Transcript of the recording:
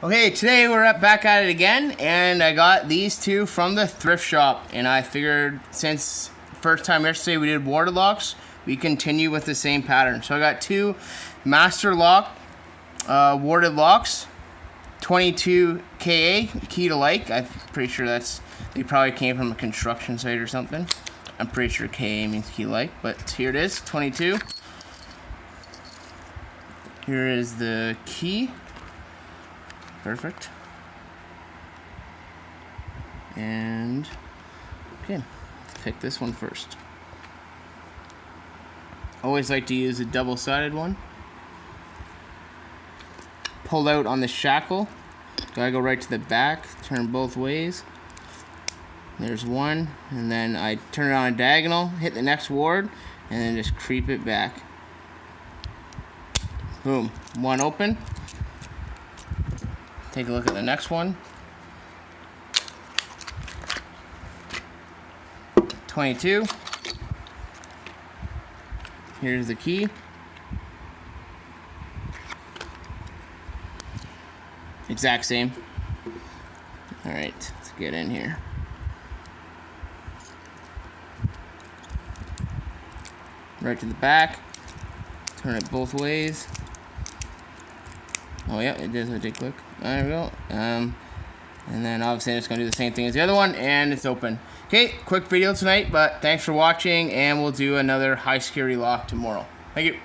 Okay, today we're back at it again, and I got these two from the thrift shop, and I figured since first time yesterday we did warded locks, we continue with the same pattern. So I got two Master Lock warded locks, 22 KA, key to like. I'm pretty sure they probably came from a construction site or something. I'm pretty sure KA means key to like, but here it is, 22. Here is the key. Perfect. And okay, pick this one first. Always like to use a double-sided one. Pull out on the shackle. Gotta go right to the back, turn both ways. There's one, and then I turn it on a diagonal, hit the next ward, and then just creep it back. Boom, one open. Take a look at the next one. 22. Here's the key. Exact same. Alright, let's get in here. Right to the back. Turn it both ways. Oh yeah, it did click. There we go. And then obviously I'm just going to do the same thing as the other one, and it's open. Okay, quick video tonight, but thanks for watching, and we'll do another high security lock tomorrow. Thank you.